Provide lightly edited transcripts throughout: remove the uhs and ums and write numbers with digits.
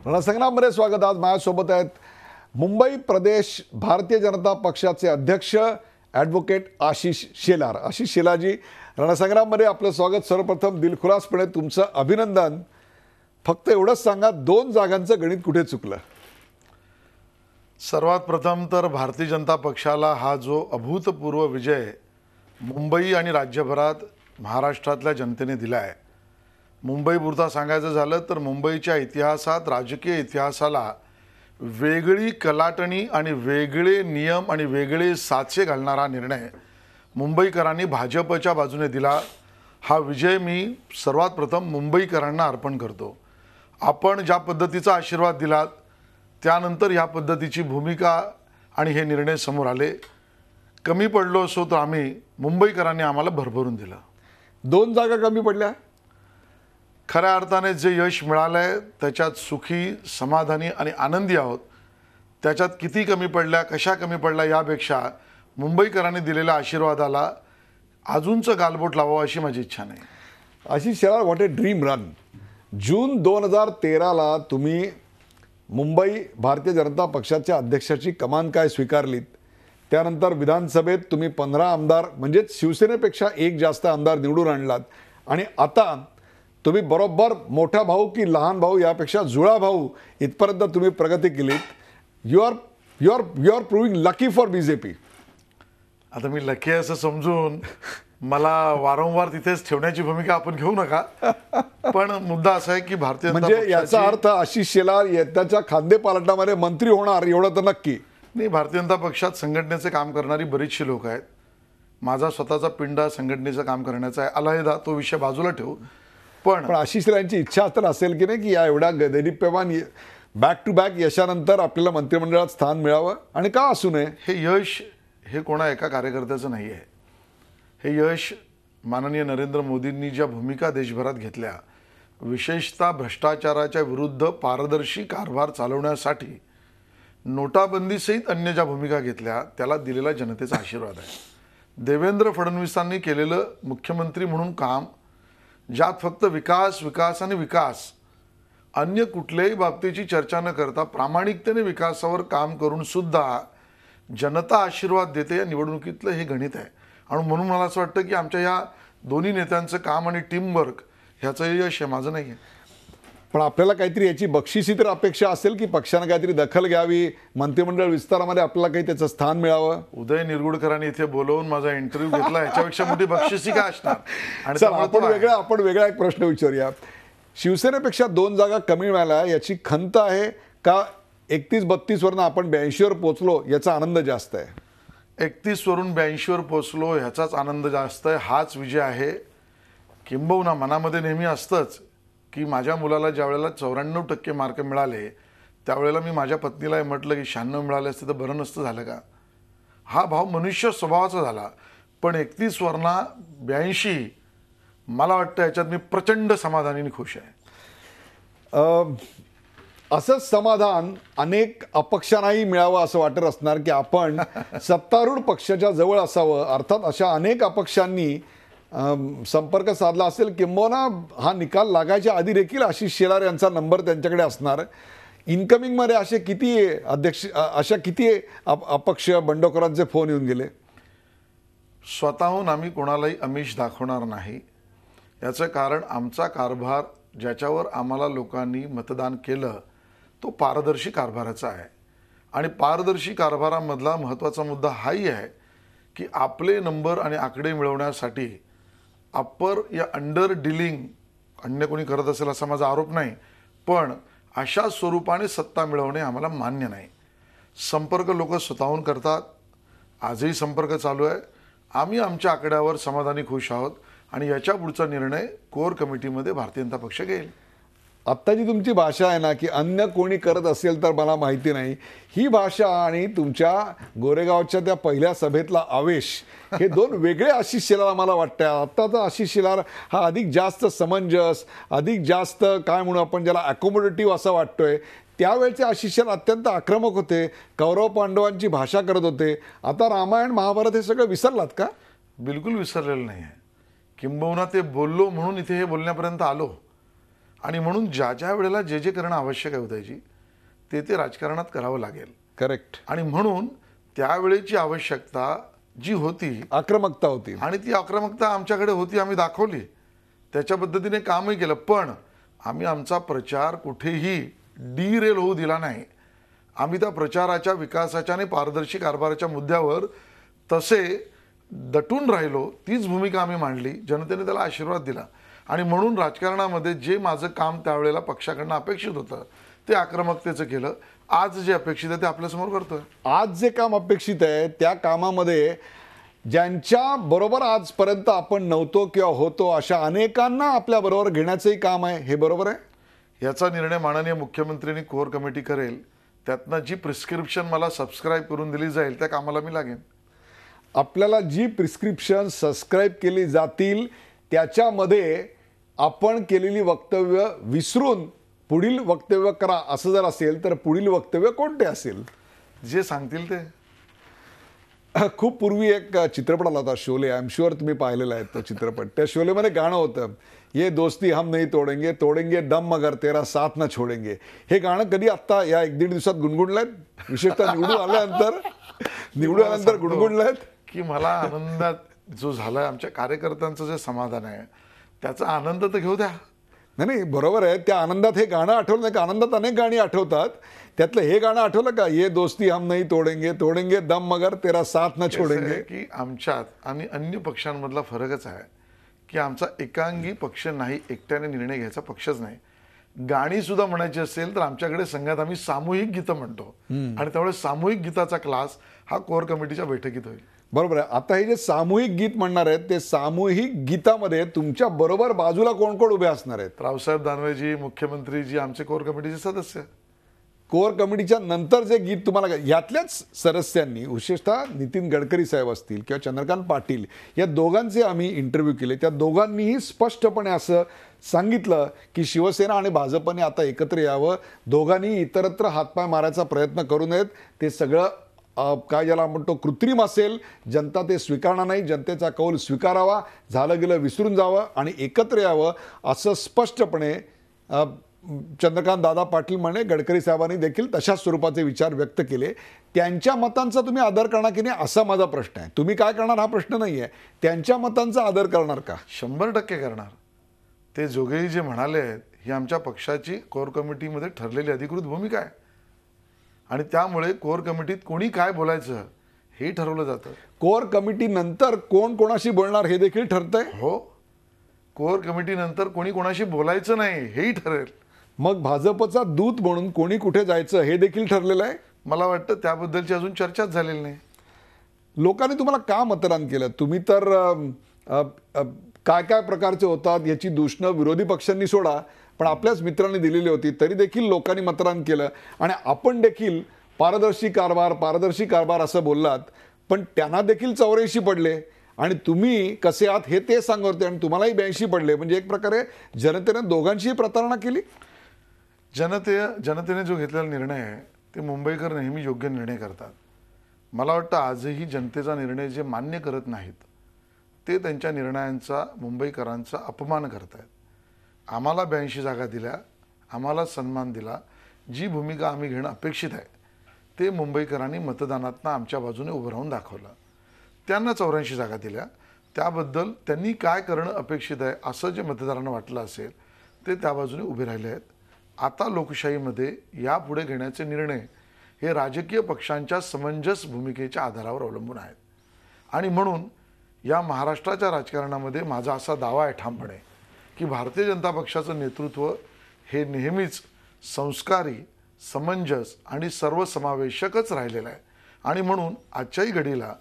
रणसंग्राममध्ये स्वागत. आज माझ्यासोबत आहेत मुंबई प्रदेश भारतीय जनता पक्षाचे अध्यक्ष ॲडव्होकेट आशिष शेलार. आशिष शेलारजी, रणसंग्राममध्ये आपलं स्वागत. सर्वप्रथम दिलखुलासपणे तुमचं अभिनंदन. फक्त एवढंच सांगा, 2 जागांचं गणित कुठे चुकलं? सर्वात प्रथम तर भारतीय जनता पक्षाला हा जो अभूतपूर्व विजय मुंबई आणि राज्यभरात महाराष्ट्रातल्या जनतेने दिला आहे, मुंबईपुरता सांगायचं झालं तर मुंबईच्या इतिहासात, राजकीय इतिहासाला वेगळी कलाटणी आणि वेगळे नियम आणि वेगळे साचे घालणारा निर्णय मुंबईकरांनी भाजपच्या बाजूने दिला. हा विजय मी सर्वात प्रथम मुंबईकरांना अर्पण करतो. आपण ज्या पद्धतीचा आशीर्वाद दिलात त्यानंतर ह्या पद्धतीची भूमिका आणि हे निर्णय समोर आले. कमी पडलो असो तर आम्ही मुंबईकरांनी आम्हाला भरभरून दिलं. 2 जागा कमी पडल्या. खऱ्या अर्थाने जे यश मिळालंय त्याच्यात सुखी, समाधानी आणि आनंदी आहोत. त्याच्यात किती कमी पडल्या, कशा कमी पडल्या यापेक्षा मुंबईकरांनी दिलेल्या आशीर्वादाला अजूनचं गालबोट लावावं अशी माझी इच्छा नाही. Ashish Shelar, what a dream run. जून 2013ला तुम्ही मुंबई भारतीय जनता पक्षाच्या अध्यक्षाची कमान काय स्वीकारलीत. त्यानंतर विधानसभेत तुम्ही 15 आमदार म्हणजेच शिवसेनेपेक्षा 1 जास्त आमदार निवडून आणलात. आणि आता तुम्ही बरोबर मोठा भाऊ की लहान भाऊ यापेक्षा जुळा भाऊ इथपर्यंत तुम्ही प्रगती केलीत. You are proving lucky for BJP. आता मी लकी असं समजून मला वारंवार तिथेच ठेवण्याची भूमिका आपण घेऊ नका. पण मुद्दा असा आहे की भारतीय जनता म्हणजे याचा अर्थ आशिष शेलार येत्याच्या खांदेपालटामध्ये मंत्री होणार एवढं तर नक्की नाही. भारतीय जनता पक्षात संघटनेचे काम करणारी बरीचशी लोक आहेत. माझा स्वतःचा पिंडा संघटनेचं काम करण्याचा आहे, अलहदा तो विषय बाजूला ठेवू. पण आशिष शेलारांची इच्छा तर असेल की नाही की या एवढ्या दैदिप्यमान बॅक टू बॅक यशानंतर आपल्याला मंत्रिमंडळात स्थान मिळावं. आणि का असू नये. हे यश हे कोणा एका कार्यकर्त्याचं नाही आहे. हे यश माननीय नरेंद्र मोदींनी ज्या भूमिका देशभरात घेतल्या, विशेषतः भ्रष्टाचाराच्या विरुद्ध पारदर्शी कारभार चालवण्यासाठी नोटाबंदीसहित अन्य ज्या भूमिका घेतल्या त्याला दिलेला जनतेचा आशीर्वाद आहे. देवेंद्र फडणवीसांनी केलेलं मुख्यमंत्री म्हणून काम, ज्यात फक्त विकास विकास आणि विकास, अन्य कुठल्याही बाबतीची चर्चा न करता प्रामाणिकतेने विकासावर काम करून सुद्धा जनता आशीर्वाद देते, या निवडणुकीतलं हे गणित आहे. आणि म्हणून मला असं वाटतं की आमच्या या दोन्ही नेत्यांचं काम आणि टीमवर्क ह्याचं यश आहे, माझं नाही आहे. पण आपल्याला काहीतरी याची बक्षिसी तर अपेक्षा असेल की पक्षानं काहीतरी दखल घ्यावी, मंत्रिमंडळ विस्तारामध्ये आपल्याला काही त्याचं स्थान मिळावं. उदय निरगुडकरांनी इथे बोलवून माझा इंटरव्ह्यू घेतला, ह्याच्यापेक्षा मोठी बक्षिसी काय असणार. आणि आपण वेगळा एक प्रश्न विचारूया. शिवसेनेपेक्षा 2 जागा कमी मिळाल्या याची खंत आहे का 31-32 वरून आपण 82वर पोहोचलो याचा आनंद जास्त आहे? 31 वरून 82वर पोहोचलो ह्याचाच आनंद जास्त आहे. हाच विजय आहे. किंबहुना मनामध्ये नेहमी असतंच की माझ्या मुलाला ज्या वेळेला 94% मार्क मिळाले त्यावेळेला मी माझ्या पत्नीला म्हटलं की 96 मिळाले असते तर बरं नसतं झालं का. हा भाव मनुष्य स्वभावाचा झाला. पण 31 वरना 82 मला वाटतं याच्यात मी प्रचंड समाधानी खुश आहे. असंच समाधान अनेक अपक्षांनाही मिळावं असं वाटत असणार की आपण सत्तारूढ पक्षाच्या जवळ असावं. अर्थात अशा अनेक अपक्षांनी संपर्क साधला असेल, किंबहुना हा निकाल लागायच्या आधी देखील आशिष शेलार यांचा नंबर त्यांच्याकडे असणार. इन्कमिंगमध्ये अशा किती अपक्ष बंडखोरांचे फोन येऊन गेले? स्वतःहून आम्ही कोणालाही आमिष दाखवणार नाही. याचं कारण आमचा कारभार ज्याच्यावर आम्हाला लोकांनी मतदान केलं तो पारदर्शी कारभाराचा आहे. आणि पारदर्शी कारभारामधला महत्त्वाचा मुद्दा हाही आहे की आपले नंबर आणि आकडे मिळवण्यासाठी अप्पर या अंडर डिलिंग अन्य कोणी करत असेल असा माझा आरोप नाही, पण अशा स्वरूपाने सत्ता मिळवणे आम्हाला मान्य नाही. संपर्क लोक स्वतःहून करतात. आजही संपर्क चालू आहे. आम्ही आमच्या आकड्यावर समाधानी खुश आहोत आणि याच्या पुढचा निर्णय कोर कमिटीमध्ये भारतीय जनता पक्ष घेईल. आत्ताची तुमची भाषा आहे ना की अन्य कोणी करत असेल तर मला माहिती नाही, ही भाषा आणि तुमच्या गोरेगावच्या त्या पहिल्या सभेतला आवेश, हे 2 वेगळे आशिष शेलार आम्हाला वाटतं. आत्ताचा आशिष शेलार हा अधिक जास्त समंजस, अधिक जास्त काय म्हणू आपण ज्याला अकोमोडेटिव्ह असं वाटतोय. त्यावेळचे आशिष शेलार अत्यंत आक्रमक होते, कौरव पांडवांची भाषा करत होते. आता रामायण महाभारत हे सगळं विसरलात का? बिलकुल विसरलेलं नाही आहे. किंबहुना ते बोललो म्हणून इथे हे बोलण्यापर्यंत आलो. आणि म्हणून ज्या ज्या वेळेला जे जे करणं आवश्यक आहे उदयजी, ते ते राजकारणात करावं लागेल. करेक्ट. आणि म्हणून त्यावेळेची आवश्यकता जी होती आक्रमकता होती आणि ती आक्रमकता आमच्याकडे होती, आम्ही दाखवली, त्याच्या पद्धतीने कामही केलं. पण आम्ही आमचा प्रचार कुठेही डिरेल होऊ दिला नाही. आम्ही त्या प्रचाराच्या, विकासाच्या आणि पारदर्शी कारभाराच्या मुद्द्यावर तसे दटून राहिलो. तीच भूमिका आम्ही मांडली. जनतेने त्याला आशीर्वाद दिला. आणि म्हणून राजकारणामध्ये जे माझं काम त्यावेळेला पक्षाकडनं अपेक्षित होतं ते आक्रमकतेचं केलं. आज जे अपेक्षित आहे ते आपल्यासमोर करतोय. आज जे काम अपेक्षित आहे त्या कामामध्ये ज्यांच्या बरोबर आजपर्यंत आपण नव्हतो किंवा होतो अशा अनेकांना आपल्या बरोबर घेण्याचंही काम आहे. हे बरोबर आहे. याचा निर्णय माननीय मुख्यमंत्र्यांनी कोर कमिटी करेल. त्यातनं जी प्रिस्क्रिप्शन मला सबस्क्राईब करून दिली जाईल त्या कामाला मी लागेन. आपल्याला जी प्रिस्क्रिप्शन सबस्क्राईब केली जातील त्याच्यामध्ये आपण केलेली वक्तव्य विसरून पुढील वक्तव्य करा असं जर असेल तर पुढील वक्तव्य कोणते असेल? जे सांगतील ते. खूप पूर्वी एक चित्रपट आला होता शोले. आय एम शुअर तुम्ही पाहिलेला आहे तो चित्रपट. त्या शोलेमध्ये गाणं होतं, ये दोस्ती हम नहीं तोडेंगे, तोडेंगे दम मगर तेरा साथ न छोडेंगे. हे गाणं कधी आत्ता या 1-1.5 दिवसात गुणगुणलंय? विशेषतः निवडून आल्यानंतर गुणगुणलंय की मला आनंदात जो झालाय, आमच्या कार्यकर्त्यांचं जे समाधान आहे त्याचा आनंद तर घेऊ द्या. नाही बरोबर आहे. त्या आनंदात हे गाणं आठवलं नाही का? आनंदात अनेक गाणी आठवतात. त्यातलं हे गाणं आठवलं का? ये दोस्ती हम नहीं तोडेंगे, तोडेंगे दम मगर तेरा साथ न छोडेंगे. की आमच्यात आणि अन्य पक्षांमधला फरकच आहे की आमचा एकांगी पक्ष नाही, एकट्याने निर्णय घ्यायचा पक्षच नाही. गाणी सुद्धा म्हणायची असेल तर आमच्याकडे संघात आम्ही सामूहिक गीतं म्हणतो. आणि त्यामुळे सामूहिक गीताचा क्लास हा कोर कमिटीच्या बैठकीत होईल. बरोबर आहे. आता हे जे सामूहिक गीत म्हणणार आहेत ते सामूहिक गीतामध्ये तुमच्या बरोबर बाजूला कोण कोण उभे असणार आहेत? रावसाहेब दानवेजी, मुख्यमंत्रीजी, आमचे कोर कमिटीचे सदस्य. कोर कमिटीच्या नंतर जे गीत तुम्हाला यातल्याच सदस्यांनी, विशेषतः नितीन गडकरी साहेब असतील किंवा चंद्रकांत पाटील, या दोघांचे आम्ही इंटरव्ह्यू केले. त्या दोघांनीही स्पष्टपणे असं सांगितलं की शिवसेना आणि भाजपने आता एकत्र यावं. दोघांनी इतरत्र हातपाय मारायचा प्रयत्न करू नयेत. ते सगळं काय ज्याला म्हणतो कृत्रिम असेल. जनता ते स्वीकारणार नाही. जनतेचा कौल स्वीकारावा, झालं गेलं विसरून जावं आणि एकत्र यावं असं स्पष्टपणे चंद्रकांत दादा पाटील म्हणे. गडकरी साहेबांनी देखील तशाच स्वरूपाचे विचार व्यक्त केले. त्यांच्या मतांचा तुम्ही आदर करणार की नाही असा माझा प्रश्न आहे. तुम्ही काय करणार हा प्रश्न नाही आहे. त्यांच्या मतांचा आदर करणार का? 100% करणार. ते जोगेही जे म्हणाले ही आमच्या पक्षाची कोर कमिटीमध्ये ठरलेली अधिकृत भूमिका आहे. आणि त्यामुळे कोर कमिटीत कोणी काय बोलायचं हे ठरवलं जातं. कोर कमिटी नंतर कोण कोणाशी बोलणार हे देखील ठरतंय. हो, कोर कमिटी नंतर कोणी कोणाशी बोलायचं नाही हेही ठरेल. मग भाजपचा दूत म्हणून कोणी कुठे जायचं हे देखील ठरलेलं आहे. मला वाटतं त्याबद्दलची अजून चर्चाच झालेली नाही. लोकांनी तुम्हाला का मतदान केलं? तुम्ही तर काय काय प्रकारचे होतात याची दूषणं विरोधी पक्षांनी सोडा, पण आपल्याच मित्रांनी दिलेली होती. तरी देखील लोकांनी मतदान केलं आणि आपण देखील पारदर्शी कारभार असं बोललात. पण त्यांना देखील 84 पडले आणि तुम्ही कसे आहात हे ते सांगत होते आणि तुम्हालाही 82 पडले. म्हणजे एक प्रकारे जनतेने दोघांचीही प्रतारणा केली. जनतेने जो घेतलेला निर्णय आहे ते मुंबईकर नेहमी योग्य निर्णय करतात. मला वाटतं आजही जनतेचा निर्णय जे मान्य करत नाहीत ते त्यांच्या निर्णयांचा, मुंबईकरांचा अपमान करत आहेत. आम्हाला 82 जागा दिल्या, आम्हाला सन्मान दिला. जी भूमिका आम्ही घेणं अपेक्षित आहे ते मुंबईकरांनी मतदानातनं आमच्या बाजूने उभं राहून दाखवलं. त्यांना 84 जागा दिल्या. त्याबद्दल त्यांनी काय करणं अपेक्षित आहे असं जे मतदारांना वाटलं असेल ते त्या बाजूने उभे राहिले आहेत. आता लोकशाहीमध्ये यापुढे घेण्याचे निर्णय हे राजकीय पक्षांच्या समंजस भूमिकेच्या आधारावर अवलंबून आहेत. आणि म्हणून या महाराष्ट्राच्या राजकारणामध्ये माझा असा दावा आहे ठामपणे की भारतीय जनता पक्षाचं नेतृत्व हे नेहमीच संस्कारी, समंजस आणि सर्वसमावेशकच राहिलेलं आहे. आणि म्हणून आजच्याही घडीला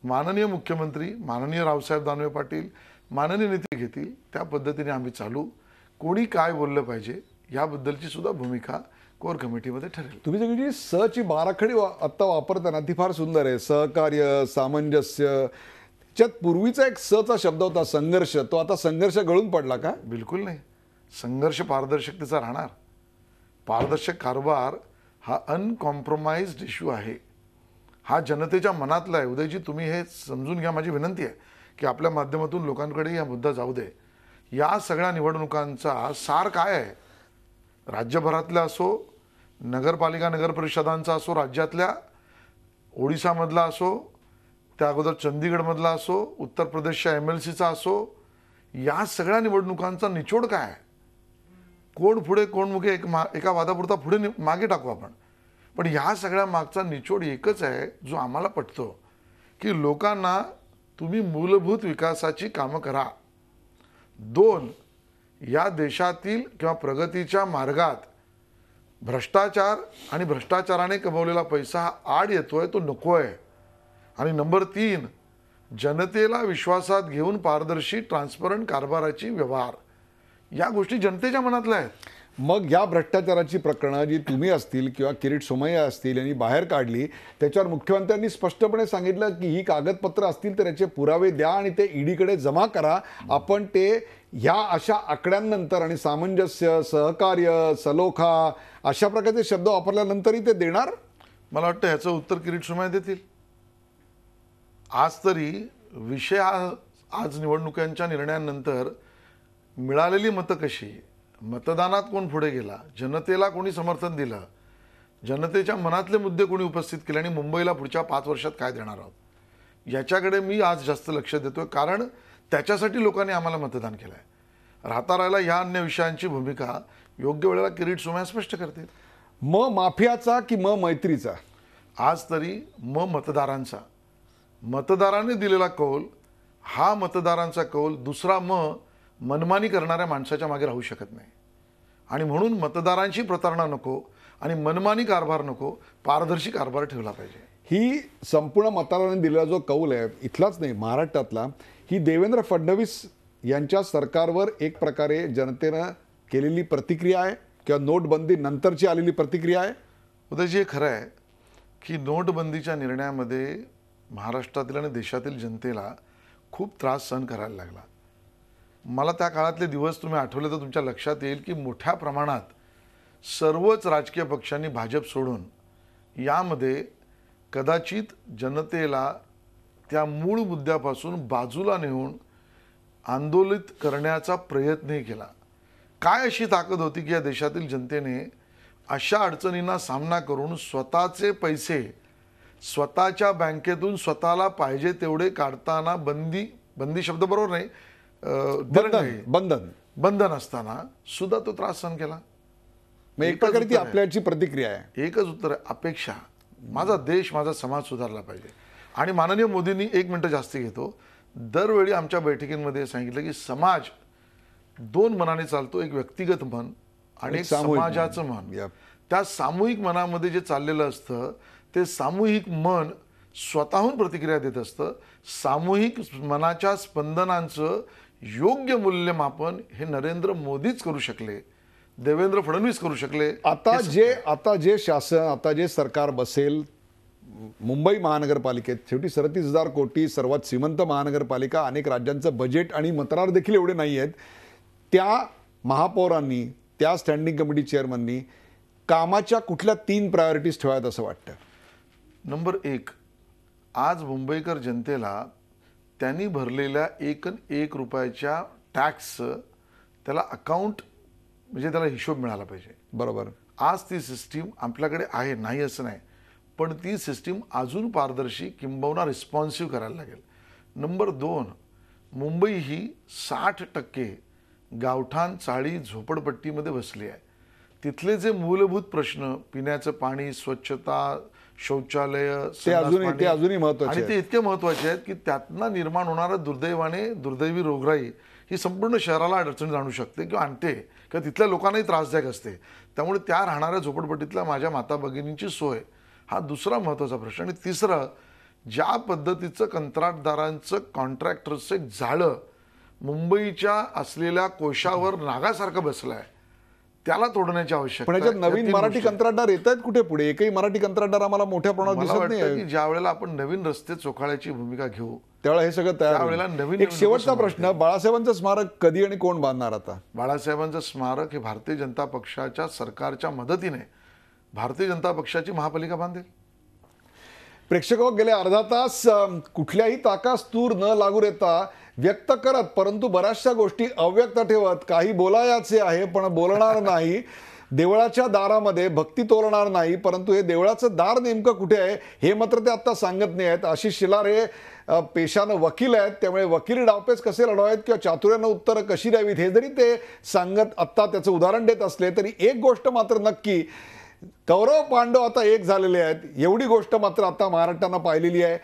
माननीय मुख्यमंत्री, माननीय रावसाहेब दानवे पाटील, माननीय नेते घेतील त्या पद्धतीने आम्ही चालू. कोणी काय बोललं पाहिजे याबद्दलची सुद्धा भूमिका कोर कमिटीमध्ये ठरेल. तुम्ही सगळी जी सची बाराखडी आत्ता वापरताना ती फार सुंदर आहे. सहकार्य, सामंजस्य. त्यात पूर्वीचा एक सचा शब्द होता संघर्ष. तो आता संघर्ष गळून पडला का? बिलकुल नाही. संघर्ष पारदर्शकतेचा राहणार. पारदर्शक कारभार हा अनकॉम्प्रोमाइज्ड इश्यू आहे. हा जनतेच्या मनातला आहे. उदयजी तुम्ही हे समजून घ्या. माझी विनंती आहे की आपल्या माध्यमातून लोकांकडे हा मुद्दा जाऊ दे. या सगळ्या निवडणुकांचा सार काय आहे राज्यभरातल्या असो, नगरपालिका नगरपरिषदांचा असो, राज्यातल्या ओडिसामधला असो, त्या अगोदर चंदीगडमधला असो, उत्तर प्रदेशच्या MLCचा असो, या सगळ्या निवडणुकांचा निचोड काय आहे? कोण पुढे कोण मुखे एका वादापुरता पुढे मागे टाकू आपण, पण ह्या सगळ्या मागचा निचोड एकच आहे जो आम्हाला पटतो, की लोकांना तुम्ही मूलभूत विकासाची कामं करा. 2, या देशातील किंवा प्रगतीच्या मार्गात भ्रष्टाचार आणि भ्रष्टाचाराने कमवलेला पैसा हा आड येतोय, तो नको आहे. आणि नंबर 3, जनतेला विश्वासात घेऊन पारदर्शी ट्रान्सपरंट कारभाराची व्यवहार, या गोष्टी जनतेच्या मनातल्या आहेत. मग या भ्रष्टाचाराची प्रकरणं जी तुम्ही असतील किंवा किरीट सोमय्या असतील यांनी बाहेर काढली, त्याच्यावर मुख्यमंत्र्यांनी स्पष्टपणे सांगितलं की ही कागदपत्र असतील तर याचे पुरावे द्या आणि ते ईडीकडे जमा करा. आपण ते ह्या अशा आकड्यांनंतर आणि सामंजस्य, सहकार्य, सलोखा अशा प्रकारचे शब्द वापरल्यानंतरही ते देणार. मला वाटतं ह्याचं उत्तर किरीट सोमय्या देतील. आज तरी विषय आज निवडणुकांच्या निर्णयानंतर मिळालेली मतं कशी, मतदानात कोण पुढे गेला, जनतेला कोणी समर्थन दिलं, जनतेच्या मनातले मुद्दे कोणी उपस्थित केले आणि मुंबईला पुढच्या 5 वर्षात काय देणार आहोत, याच्याकडे मी आज जास्त लक्ष देतोय. कारण त्याच्यासाठी लोकांनी आम्हाला मतदान केलं आहे. राहता राहिला ह्या अन्य विषयांची भूमिका योग्य वेळेला किरीट सोमय्या स्पष्ट करतील. माफियाचा की मैत्रीचा? आज तरी मतदारांचा, मतदारांनी दिलेला कौल, हा मतदारांचा कौल दुसरा मनमानी करणाऱ्या माणसाच्या मागे राहू शकत नाही. आणि म्हणून मतदारांची प्रतारणा नको आणि मनमानी कारभार नको, पारदर्शी कारभार ठेवला पाहिजे. ही संपूर्ण मतदारांनी दिलेला जो कौल आहे इथलाच नाही महाराष्ट्रातला, ही देवेंद्र फडणवीस यांच्या सरकारवर एक प्रकारे जनतेनं केलेली प्रतिक्रिया आहे किंवा नोटबंदी नंतरची आलेली प्रतिक्रिया आहे. उदयजी, हे खरं आहे की नोटबंदीच्या निर्णयामध्ये महाराष्ट्रातील आणि देशातील जनतेला खूप त्रास सहन करायला लागला. मला त्या काळातले दिवस तुम्ही आठवले तर तुमच्या लक्षात येईल की मोठ्या प्रमाणात सर्वच राजकीय पक्षांनी भाजप सोडून यामध्ये कदाचित जनतेला त्या मूळ मुद्द्यापासून बाजूला नेऊन आंदोलित करण्याचा प्रयत्नही केला. काय अशी ताकद होती की या देशातील जनतेने अशा अडचणींना सामना करून स्वतःचे पैसे स्वतःच्या बँकेतून स्वतःला पाहिजे तेवढे काढताना, बंदी शब्द बरोबर नाही, बंधन असताना सुद्धा तो त्रास सहन केला. एक प्रकारे ती आपल्याची प्रतिक्रिया आहे. एकच उत्तर आहे, अपेक्षा. माझा देश, माझा समाज सुधारला पाहिजे. आणि माननीय मोदींनी 1 मिनिट जास्ती घेतो, दरवेळी आमच्या बैठकींमध्ये सांगितलं की समाज 2 मनाने चालतो, एक व्यक्तिगत मन आणि एक समाजाचं मन. त्या सामूहिक मनामध्ये जे चाललेलं असतं ते सामूहिक मन स्वतःहून प्रतिक्रिया देत असतं. सामूहिक मनाच्या स्पंदनांचं योग्य मूल्यमापन हे नरेंद्र मोदीच करू शकले, देवेंद्र फडणवीस करू शकले. आता जे शासन, आता जे सरकार बसेल मुंबई महानगरपालिकेत, शेवटी 37,000 कोटी सर्वात श्रीमंत महानगरपालिका, अनेक राज्यांचं बजेट आणि मतदार देखील एवढे नाही आहेत. त्या महापौरांनी, त्या स्टँडिंग कमिटी चेअरमननी कामाच्या कुठल्या 3 प्रायोरिटीज ठेवाव्यात असं वाटतं? नंबर 1, आज मुंबईकर जनतेला त्यांनी भरलेल्या 1 रुपयाच्या टॅक्स त्याला अकाउंट म्हणजे त्याला हिशोब मिळाला पाहिजे. बरोबर. आज ती सिस्टीम आपल्याकडे आहे, नाही असं नाही, पण ती सिस्टीम अजून पारदर्शी किंबहुना रिस्पॉन्सिव्ह करायला लागेल. नंबर 2, मुंबई ही 60% गावठाण, चाळी, झोपडपट्टीमध्ये बसली आहे. तिथले जे मूलभूत प्रश्न, पिण्याचं पाणी, स्वच्छता, शौचालय, ते अजूनही महत्त्वाचे आणि ते इतके महत्त्वाचे आहेत की त्यातनं निर्माण होणारं दुर्दैवी रोगराई ही संपूर्ण शहराला अडचणीत आणू शकते किंवा आणते किंवा तिथल्या लोकांनाही त्रासदायक असते. त्यामुळे त्या राहणाऱ्या झोपडपट्टीतल्या माझ्या माता भगिनींची सोय हा दुसरा महत्त्वाचा प्रश्न. आणि तिसरं, ज्या पद्धतीचं कंत्राटदारांचं, कॉन्ट्रॅक्टरचं एक जाळं मुंबईच्या असलेल्या कोशावर नागासारखं बसलं आहे, त्याला तोडण्याची आवश्यकता आहे. पण याच्यात नवीन मराठी कंत्राटदार येत आहेत कुठे पुढे? एकही मराठी कंत्राटदार आम्हाला मोठ्या प्रमाणात दिसत नाही. ज्या वेळेला आपण नवीन रस्ते चोखाळ्याची भूमिका घेऊ त्यावेळेला हे सगळं त्यावेळेला नवीन. एक शेवटचा प्रश्न, बाळासाहेबांचं स्मारक कधी आणि कोण बांधणार? आता बाळासाहेबांचं स्मारक हे भारतीय जनता पक्षाच्या सरकारच्या मदतीने भारतीय जनता पक्षाची महापालिका बांधेल. प्रेक्षक गेले अर्धा तास कुठल्याही ताकास तूर न लागू देता व्यक्त करत, परंतु बऱ्याचशा गोष्टी अव्यक्त ठेवत, काही बोलायचे आहे पण बोलणार नाही, देवळाच्या दारामध्ये भक्ती तोलणार नाही, परंतु हे देवळाचं दार नेमकं कुठे आहे हे मात्र ते आता सांगत नाही आहेत. आशिष शेलार हे पेशानं वकील आहेत, त्यामुळे वकिली डावपेच कसे लढवायत किंवा चातुर्यानं उत्तरं कशी द्यावीत हे जरी ते सांगत आत्ता त्याचं उदाहरण देत असले तरी एक गोष्ट मात्र नक्की, कौरव पांडव आता एक झालेले आहेत. एवढी गोष्ट मात्र आता महाराष्ट्रानं पाहिलेली आहे.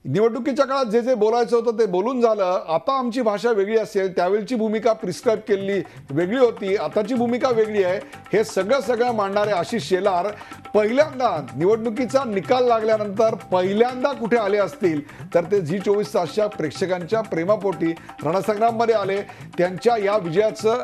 निवडणुकीच्या काळात जे जे बोलायचं होतं ते बोलून झालं. आता आमची भाषा वेगळी असेल, त्यावेळची भूमिका प्रिस्क्राईब केलेली वेगळी होती, आताची भूमिका वेगळी आहे, हे सगळं मांडणारे आशिष शेलार पहिल्यांदा निवडणुकीचा निकाल लागल्यानंतर पहिल्यांदा कुठे आले असतील तर ते झी 24 प्रेक्षकांच्या प्रेमापोटी रणसंग्राममध्ये आले. त्यांच्या या विजयाचं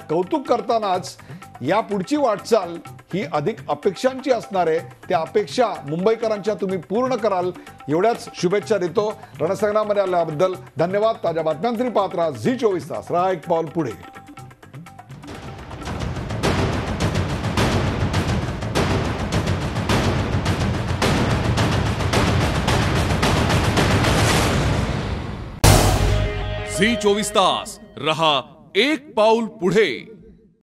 कौतुक करतानाच या पुढची वाटचाल ही अधिक अपेक्षांची असणार आहे. त्या अपेक्षा मुंबईकरांच्या तुम्ही पूर्ण कराल एवढ्याच शुभेच्छा देतो. रणसंग्राममध्ये आल्याबद्दल धन्यवाद. ताज्या बातम्यांसाठी पाहत राहा झी 24 तास. राहा एक पाऊल पुढे. झी 24 तास रहा एक पाऊल पुढे.